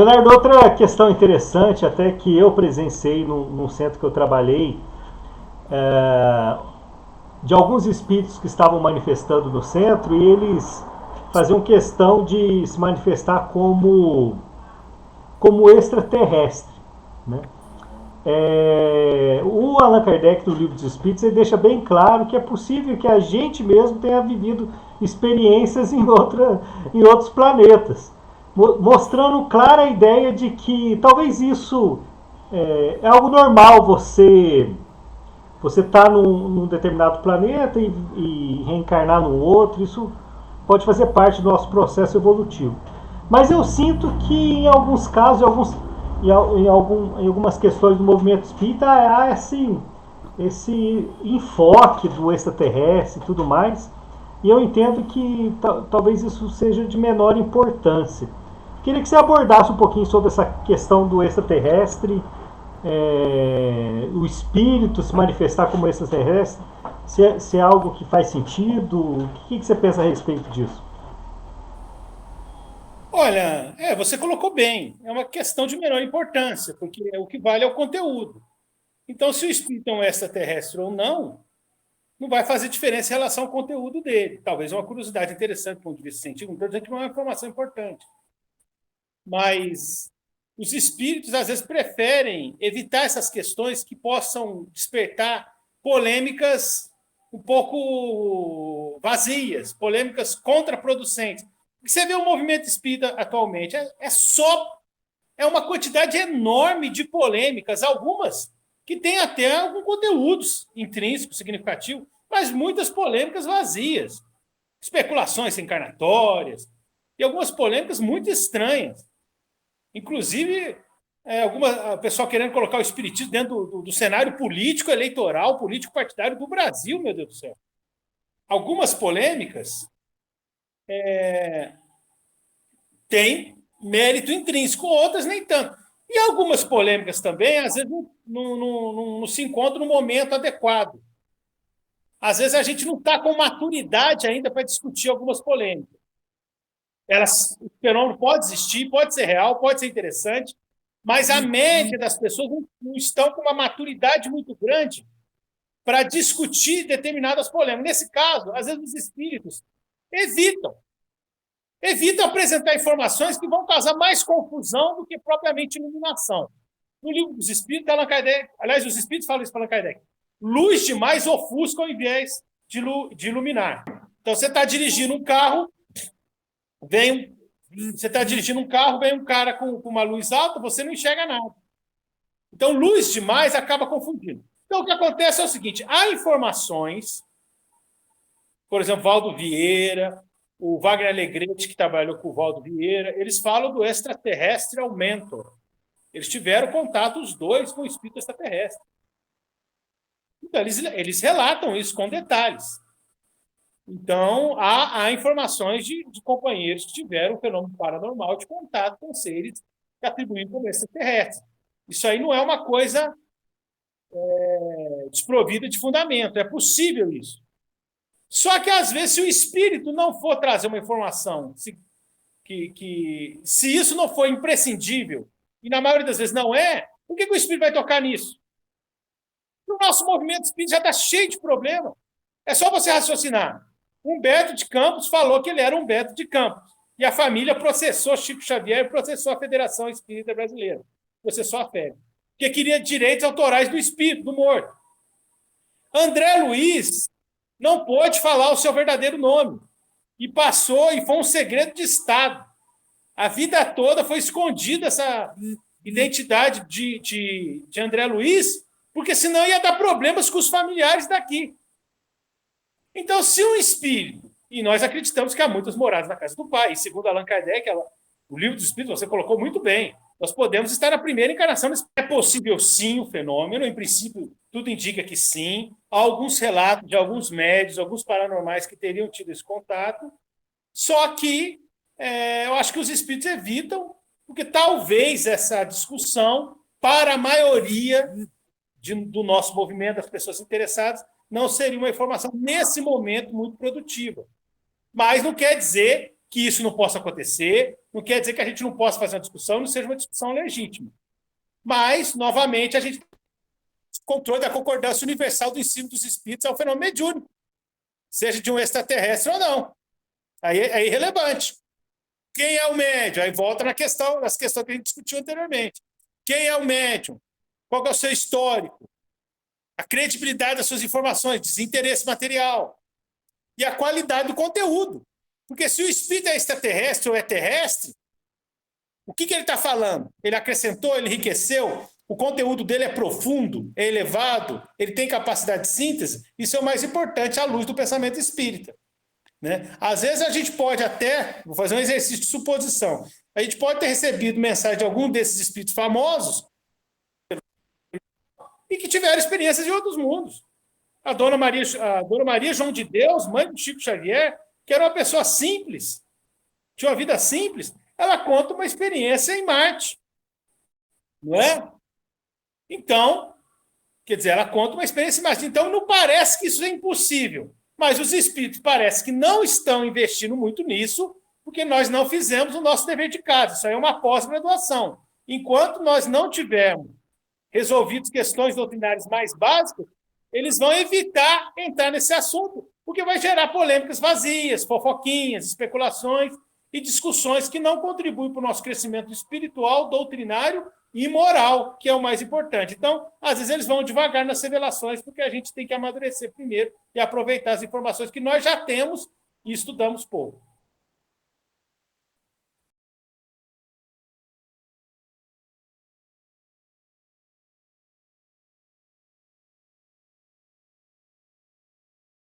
Leonardo, outra questão interessante, até que eu presenciei num centro que eu trabalhei, é, de alguns espíritos que estavam manifestando no centro e eles faziam questão de se manifestar como extraterrestre. Né? O Allan Kardec, no Livro dos Espíritos, ele deixa bem claro que é possível que a gente mesmo tenha vivido experiências em outros planetas, mostrando clara a ideia de que talvez isso é algo normal você tá num determinado planeta e reencarnar num outro, isso pode fazer parte do nosso processo evolutivo. Mas eu sinto que em alguns casos, em algumas questões do movimento espírita, há esse enfoque do extraterrestre e tudo mais, e eu entendo que talvez isso seja de menor importância. Queria que você abordasse um pouquinho sobre essa questão do extraterrestre, o espírito se manifestar como extraterrestre, se é algo que faz sentido, o que você pensa a respeito disso? Olha, você colocou bem. É uma questão de menor importância, porque o que vale é o conteúdo. Então, se o espírito é um extraterrestre ou não, não vai fazer diferença em relação ao conteúdo dele. Talvez uma curiosidade interessante do ponto de vista científico, não estou dizendo que não é uma informação importante. Mas os espíritos, às vezes, preferem evitar essas questões que possam despertar polêmicas um pouco vazias, polêmicas contraproducentes. Você vê o movimento espírita atualmente, é uma quantidade enorme de polêmicas, algumas que têm até alguns conteúdos intrínsecos, significativos, mas muitas polêmicas vazias, especulações encarnatórias e algumas polêmicas muito estranhas. Inclusive, o pessoal querendo colocar o espiritismo dentro do cenário político, eleitoral, político partidário do Brasil, meu Deus do céu. Algumas polêmicas têm mérito intrínseco, outras nem tanto. E algumas polêmicas também, às vezes, não se encontram no momento adequado. Às vezes a gente não está com maturidade ainda para discutir algumas polêmicas. O fenômeno pode existir, pode ser real, pode ser interessante, mas a média das pessoas não estão com uma maturidade muito grande para discutir determinadas polêmicas. Nesse caso, às vezes os espíritos evitam apresentar informações que vão causar mais confusão do que propriamente iluminação. No livro dos Espíritos, Allan Kardec, aliás, os Espíritos falam isso para Allan Kardec, luz demais ofusca ao invés de iluminar. Então, você está dirigindo um carro, vem um cara com uma luz alta, você não enxerga nada. Então, luz demais acaba confundindo. Então, o que acontece é o seguinte, há informações, por exemplo, Valdo Vieira, o Wagner Alegrete, que trabalhou com o Valdo Vieira, eles falam do extraterrestre ao mentor. Eles tiveram contato, os dois, com o espírito extraterrestre. Então, eles relatam isso com detalhes. Então, há informações de companheiros que tiveram um fenômeno paranormal de contato com seres que atribuem como extraterrestres. Isso aí não é uma coisa desprovida de fundamento. É possível isso. Só que, às vezes, se o espírito não for trazer uma informação, se isso não for imprescindível, e na maioria das vezes não é, por que o espírito vai tocar nisso? O nosso movimento espírita já está cheio de problema. É só você raciocinar. Humberto de Campos falou que ele era Humberto de Campos. E a família processou Chico Xavier e processou a Federação Espírita Brasileira. Processou a FEB. Porque queria direitos autorais do espírito, do morto. André Luiz não pôde falar o seu verdadeiro nome. E foi um segredo de Estado. A vida toda foi escondida essa identidade de André Luiz, porque senão ia dar problemas com os familiares daqui. Então, se um espírito, e nós acreditamos que há muitas moradas na casa do Pai, e segundo Allan Kardec, o livro dos Espíritos, você colocou muito bem, nós podemos estar na primeira encarnação. É possível sim o fenômeno, em princípio, tudo indica que sim. Há alguns relatos de alguns médios, alguns paranormais que teriam tido esse contato, só que eu acho que os espíritos evitam, porque talvez essa discussão, para a maioria do nosso movimento, das pessoas interessadas, não seria uma informação, nesse momento, muito produtiva. Mas não quer dizer que isso não possa acontecer, não quer dizer que a gente não possa fazer uma discussão, não seja uma discussão legítima. Mas, novamente, a gente tem controle da concordância universal do ensino dos espíritos ao fenômeno mediúnico, seja de um extraterrestre ou não. Aí é irrelevante. Quem é o médium? Aí volta nas questões que a gente discutiu anteriormente. Quem é o médium? Qual é o seu histórico? A credibilidade das suas informações, desinteresse material. E a qualidade do conteúdo. Porque se o espírito é extraterrestre ou é terrestre, o que ele está falando? Ele acrescentou, ele enriqueceu, o conteúdo dele é profundo, é elevado, ele tem capacidade de síntese. Isso é o mais importante à luz do pensamento espírita. Né? Às vezes a gente pode até, vou fazer um exercício de suposição, a gente pode ter recebido mensagem de algum desses espíritos famosos e que tiveram experiências de outros mundos. A Dona Maria João de Deus, mãe do Chico Xavier, que era uma pessoa simples, tinha uma vida simples, ela conta uma experiência em Marte. Não é? Então, quer dizer, ela conta uma experiência em Marte. Então, não parece que isso é impossível. Mas os espíritos parece que não estão investindo muito nisso, porque nós não fizemos o nosso dever de casa. Isso aí é uma pós-graduação. Enquanto nós não tivermos resolvido questões doutrinárias mais básicas, eles vão evitar entrar nesse assunto, porque vai gerar polêmicas vazias, fofoquinhas, especulações e discussões que não contribuem para o nosso crescimento espiritual, doutrinário e moral, que é o mais importante. Então, às vezes eles vão devagar nas revelações, porque a gente tem que amadurecer primeiro e aproveitar as informações que nós já temos e estudamos pouco.